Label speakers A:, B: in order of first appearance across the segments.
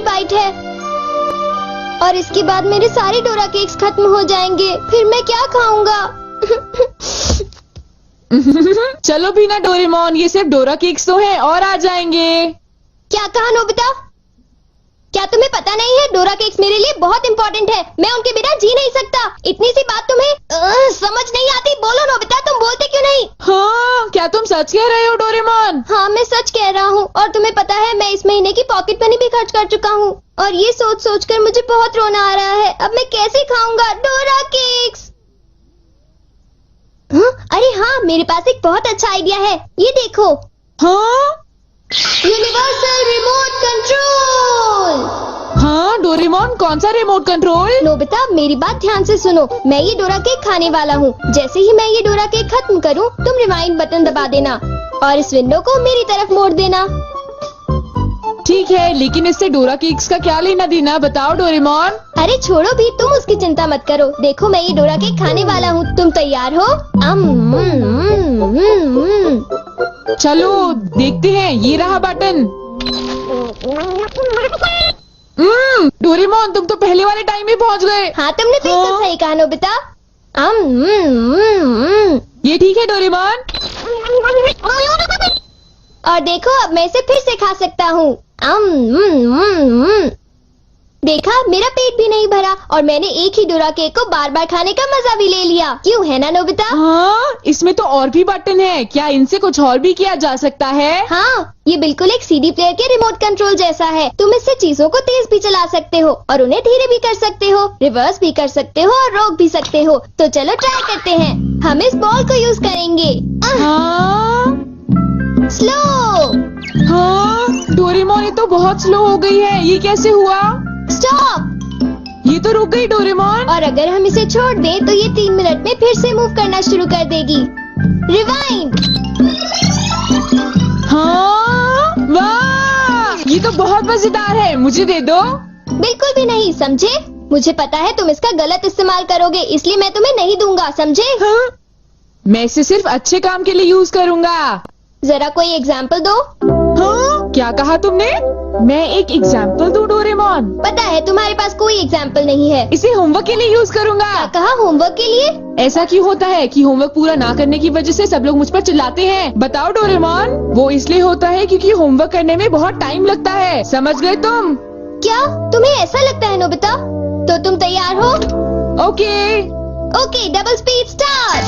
A: आखिरी बाइट है और इसके बाद मेरे सारे डोरा केक्स खत्म हो जाएंगे। फिर मैं क्या खाऊंगा?
B: चलो भी ना डोरेमोन, ये सिर्फ डोरा केक्स तो हैं और आ जाएंगे।
A: क्या कहा नोबिता? क्या तुम्हें पता नहीं है डोरा केक्स मेरे लिए बहुत इम्पोर्टेंट है। मैं उनके बिना जी नहीं सकता। इतनी सी बात तुम्हें समझ नहीं आती? बोलो नोबिता, तुम बोलते क्यों नहीं?
B: हाँ, क्या तुम सच कह रहे हो डोरेमोन?
A: हाँ, मैं सच कह रहा हूँ। और तुम्हें पता है मैं इस महीने की पॉकेट मनी भी खर्च कर चुका हूँ और ये सोच सोच कर मुझे बहुत रोना आ रहा है। अब मैं कैसे खाऊंगा डोरा केक्स? अरे हाँ, मेरे पास एक बहुत अच्छा आइडिया है। ये देखो।
B: हाँ?
A: Universal remote control.
B: हाँ डोरेमोन, कौन सा रिमोट कंट्रोल?
A: नोबिता, मेरी बात ध्यान से सुनो। मैं ये डोरा केक खाने वाला हूँ। जैसे ही मैं ये डोरा केक खत्म करूँ, तुम रिवाइंड बटन दबा देना और इस विंडो को मेरी तरफ मोड़ देना।
B: ठीक है, लेकिन इससे डोरा केक्स का क्या लेना देना, बताओ डोरेमोन।
A: अरे छोड़ो भी, तुम उसकी चिंता मत करो। देखो, मैं ये डोरा केक खाने वाला हूँ। तुम तैयार हो?
B: चलो देखते हैं। ये रहा बटन। डोरेमोन, तुम तो पहले वाले टाइम में पहुँच गए।
A: हाँ, तुमने बिल्कुल सही कहा नोबिता।
B: ये ठीक है डोरेमोन।
A: और देखो, अब मैं इसे फिर से खा सकता हूँ। देखा, मेरा पेट भी नहीं भरा और मैंने एक ही डोरा केक को बार बार खाने का मजा भी ले लिया। क्यों, है ना नोबिता?
B: हाँ, इसमें तो और भी बटन है। क्या इनसे कुछ और भी किया जा सकता है?
A: हाँ, ये बिल्कुल एक सीडी प्लेयर के रिमोट कंट्रोल जैसा है। तुम इससे चीजों को तेज भी चला सकते हो और उन्हें धीरे भी कर सकते हो, रिवर्स भी कर सकते हो और रोक भी सकते हो। तो चलो ट्राई करते हैं। हम इस बॉल को यूज करेंगे। स्लो।
B: हाँ डोरेमोन, ये तो बहुत स्लो हो गई है। ये कैसे हुआ?
A: स्टॉप।
B: ये तो रुक गई डोरेमोन।
A: और अगर हम इसे छोड़ दें तो ये 3 मिनट में फिर से मूव करना शुरू कर देगी। रिवाइंड।
B: हाँ, वाह, ये तो बहुत मजेदार है। मुझे दे दो।
A: बिल्कुल भी नहीं, समझे? मुझे पता है तुम इसका गलत इस्तेमाल करोगे, इसलिए मैं तुम्हें नहीं दूंगा, समझे?
B: हाँ? मैं इसे सिर्फ अच्छे काम के लिए यूज करूँगा।
A: जरा कोई एग्जाम्पल दो।
B: हाँ? क्या कहा तुमने? मैं एक एग्जाम्पल दूं डोरेमोन?
A: पता है तुम्हारे पास कोई एग्जाम्पल नहीं है।
B: इसे होमवर्क के लिए यूज करूँगा।
A: क्या कहा, होमवर्क के लिए?
B: ऐसा क्यों होता है कि होमवर्क पूरा ना करने की वजह से सब लोग मुझ पर चिल्लाते हैं? बताओ डोरेमोन। वो इसलिए होता है क्योंकि होमवर्क करने में बहुत टाइम लगता है। समझ गए तुम?
A: क्या तुम्हें ऐसा लगता है नोबिता? तो तुम तैयार हो?
B: Okay.
A: Okay, double speed start.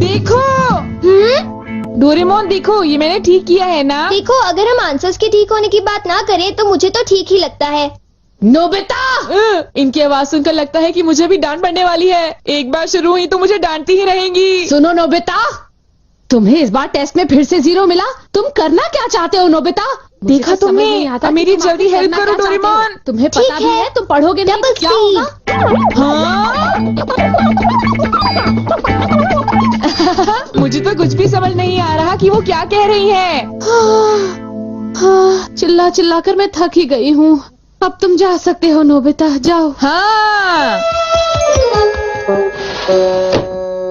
B: देखो। डोरेमोन देखो, ये मैंने ठीक किया है ना?
A: देखो, अगर हम आंसर्स के ठीक होने की बात ना करें तो मुझे तो ठीक ही लगता है।
B: नोबिता, इनकी आवाज सुनकर लगता है कि मुझे भी डांट पड़ने वाली है। एक बार शुरू हुई तो मुझे डांटती ही रहेंगी।
C: सुनो नोबिता, तुम्हें इस बार टेस्ट में फिर से 0 मिला। तुम करना क्या चाहते हो नोबिता?
B: देखा तुमने? मेरी जल्दी हेल्प करो डोरेमोन।
C: तुम्हें पता भी है तुम पढ़ोगे नहीं तो क्या होगा?
B: हाँ? मुझे तो कुछ भी समझ नहीं आ रहा कि वो क्या कह रही है।
C: चिल्ला चिल्ला कर मैं थक ही गई हूँ। अब तुम जा सकते हो नोबिता, जाओ।
B: हाँ,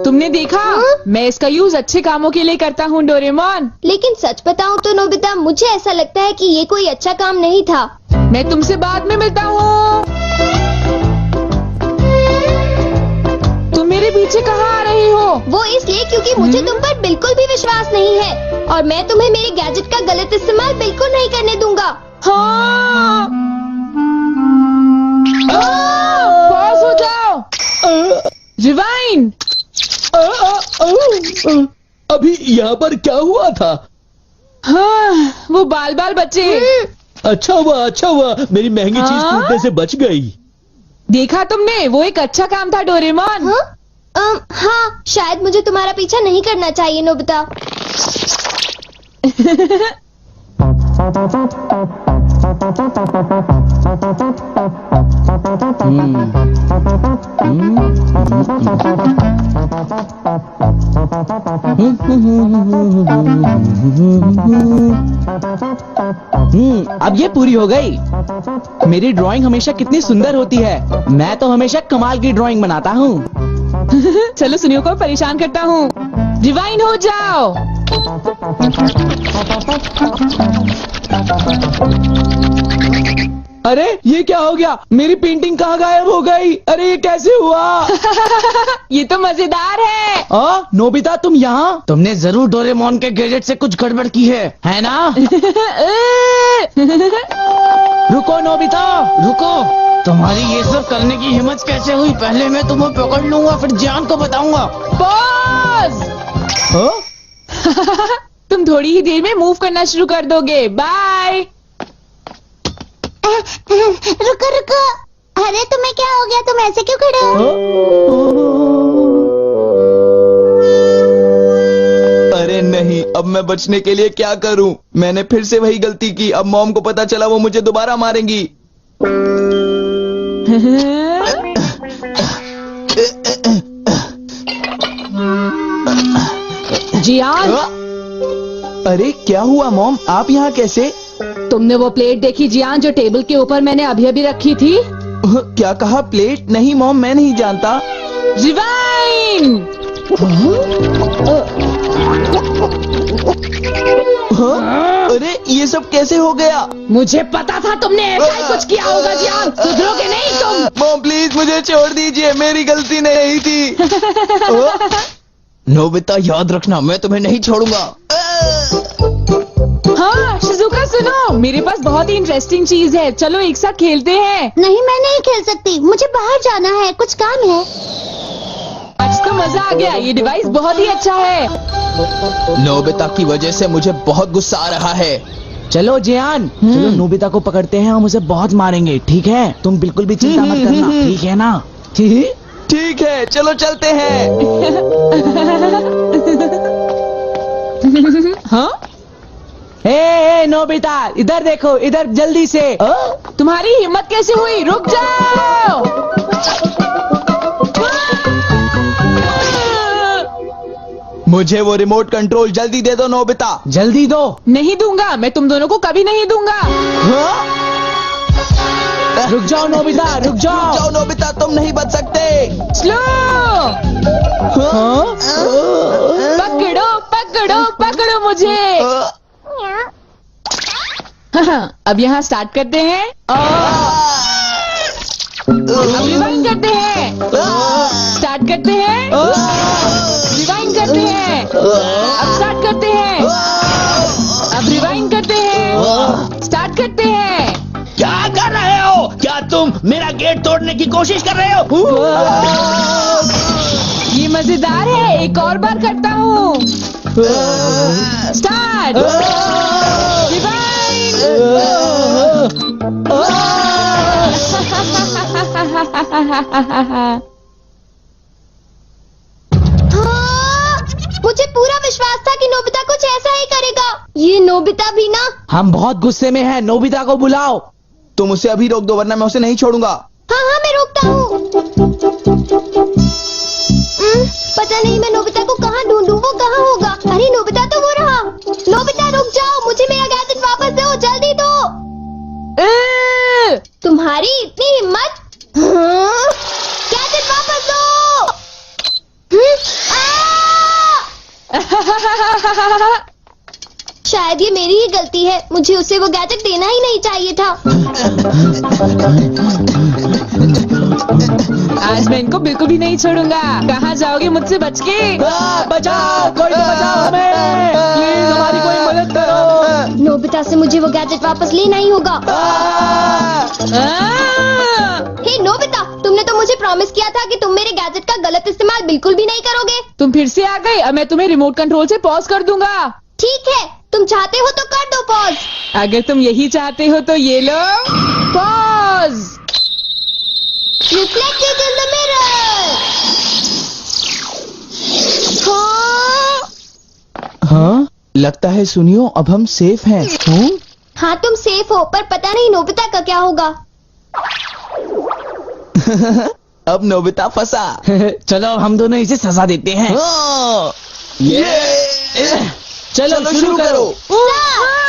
B: तुमने देखा? मैं इसका यूज अच्छे कामों के लिए करता हूँ डोरेमोन।
A: लेकिन सच बताऊँ तो नोबिता, मुझे ऐसा लगता है कि ये कोई अच्छा काम नहीं था।
B: मैं तुमसे बाद में मिलता हूँ। तुम मेरे पीछे कहाँ आ रही हो?
A: वो इसलिए क्योंकि मुझे तुम पर बिल्कुल भी विश्वास नहीं है और मैं तुम्हें मेरे गैजेट का गलत इस्तेमाल बिल्कुल नहीं करने दूंगा।
B: हाँ। पॉज हो जाओ। रिवाइंड।
D: अभी यहाँ पर क्या हुआ था?
B: हाँ, वो बाल बाल बचे।
D: अच्छा हुआ, मेरी महंगी चीज टूटने से बच गई।
B: देखा तुमने? वो एक अच्छा काम था डोरेमोन।
A: हाँ, शायद मुझे तुम्हारा पीछा नहीं करना चाहिए नोबिता।
D: अब ये पूरी हो गई। मेरी ड्राइंग हमेशा कितनी सुंदर होती है। मैं तो हमेशा कमाल की ड्राइंग बनाता हूँ।
B: चलो सुनियो को परेशान करता हूँ। रिवाइंड हो जाओ।
D: अरे ये क्या हो गया? मेरी पेंटिंग कहाँ गायब हो गई? अरे ये कैसे हुआ?
B: ये तो मजेदार है।
D: नोबिता तुम यहाँ? तुमने जरूर डोरेमोन के गैजेट से कुछ गड़बड़ की है ना? रुको नोबिता, रुको। तुम्हारी ये सब करने की हिम्मत कैसे हुई? पहले मैं तुम्हें पकड़ लूंगा, फिर जान को बताऊंगा।
B: पॉज। तुम थोड़ी ही देर में मूव करना शुरू कर दोगे। बाय।
A: रुको रुको, अरे तुम्हें क्या हो गया? तुम ऐसे क्यों खड़े हो?
E: अरे नहीं, अब मैं बचने के लिए क्या करूं? मैंने फिर से वही गलती की। अब मॉम को पता चला, वो मुझे दोबारा मारेंगी।
C: जियान,
E: अरे क्या हुआ मॉम, आप यहाँ कैसे?
C: तुमने वो प्लेट देखी जियान जो टेबल के ऊपर मैंने अभी अभी रखी थी?
E: क्या कहा? प्लेट? नहीं मॉम, मैं नहीं जानता।
B: रिवाइंड।
E: अरे ये सब कैसे हो गया?
C: मुझे पता था तुमने ऐसा ही कुछ किया होगा जियान। सुधरोगे नहीं तुम।
E: मॉम प्लीज मुझे छोड़ दीजिए, मेरी गलती नहीं थी। नोबिता याद रखना, मैं तुम्हें नहीं छोड़ूंगा।
B: हाँ शिजुका सुनो, मेरे पास बहुत ही इंटरेस्टिंग चीज है। चलो एक साथ खेलते हैं।
A: नहीं, मैं नहीं खेल सकती, मुझे बाहर जाना है, कुछ काम है।
B: आज तो मजा आ गया, ये डिवाइस बहुत ही अच्छा है।
E: नोबिता की वजह से मुझे बहुत गुस्सा आ रहा है।
D: चलो जियान, चलो नोबिता को पकड़ते हैं, हम उसे बहुत मारेंगे। ठीक है? तुम बिल्कुल भी चिंता मत करना, ठीक है ना?
E: ठीक है, चलो चलते हैं।
B: हाँ?
D: हे नोबिता, इधर देखो, इधर जल्दी से।
B: तुम्हारी हिम्मत कैसे हुई? रुक जाओ।
E: मुझे वो रिमोट कंट्रोल जल्दी दे दो नोबिता।
D: जल्दी दो।
B: नहीं दूंगा, मैं तुम दोनों को कभी नहीं दूंगा।
D: रुक जाओ नोबिता, रुक जाओ।
E: जाओ नोबिता, तुम नहीं बच सकते।
B: स्लो। पकड़ो पकड़ो पकड़ो मुझे। अब यहाँ स्टार्ट करते हैं अब रिवाइंड करते हैं। स्टार्ट करते हैं, रिवाइंड करते हैं। अब स्टार्ट करते हैं, अब रिवाइंड करते हैं। स्टार्ट करते हैं।
D: क्या कर रहे हो? क्या तुम मेरा गेट तोड़ने की कोशिश कर रहे हो?
B: ये मजेदार है, एक और बार करता हूँ। Start, rewind.
A: मुझे पूरा विश्वास था कि नोबिता कुछ ऐसा ही करेगा। ये नोबिता भी ना।
D: हम बहुत गुस्से में हैं, नोबिता को बुलाओ।
E: तुम उसे अभी रोक दो, वरना मैं उसे नहीं छोड़ूंगा।
A: हाँ हाँ, मैं रोकता हूँ। पता नहीं मैं नोबिता को कहाँ ढूंढूं, वो कहाँ होगा? अरे नोबिता तो वो रहा। नोबिता रुक जाओ, मुझे मेरा गैजेट वापस दो, जल्दी दो। तुम्हारी इतनी हिम्मत? गैजेट वापस दो। शायद ये मेरी ही गलती है, मुझे उसे वो गैजेट देना ही नहीं चाहिए था।
B: आज मैं इनको बिल्कुल भी नहीं छोड़ूंगा। कहाँ जाओगे मुझसे बच के?
D: बचाओ, कोई तो बचाओ हमें। प्लीज हमारी कोई मदद करो।
A: नोबिता से मुझे वो गैजेट वापस लेना ही होगा। हे नोबिता, तुमने तो मुझे प्रॉमिस किया था कि तुम मेरे गैजेट का गलत इस्तेमाल बिल्कुल भी नहीं करोगे।
B: तुम फिर से आ गए। अब मैं तुम्हें रिमोट कंट्रोल से पॉज कर दूंगा।
A: ठीक है, तुम चाहते हो तो कर दो पॉज।
B: अगर तुम यही चाहते हो तो ये लो pause.
A: Reflected in the mirror.
E: हाँ, लगता है सुनियो, अब हम सेफ हैं।
A: हाँ तुम सेफ हो, पर पता नहीं नोबिता का क्या होगा।
E: अब नोबिता फंसा।
D: चलो हम दोनों इसे सजा देते हैं।
E: ये
D: चलो शुरू करो।
A: स्टार्ट।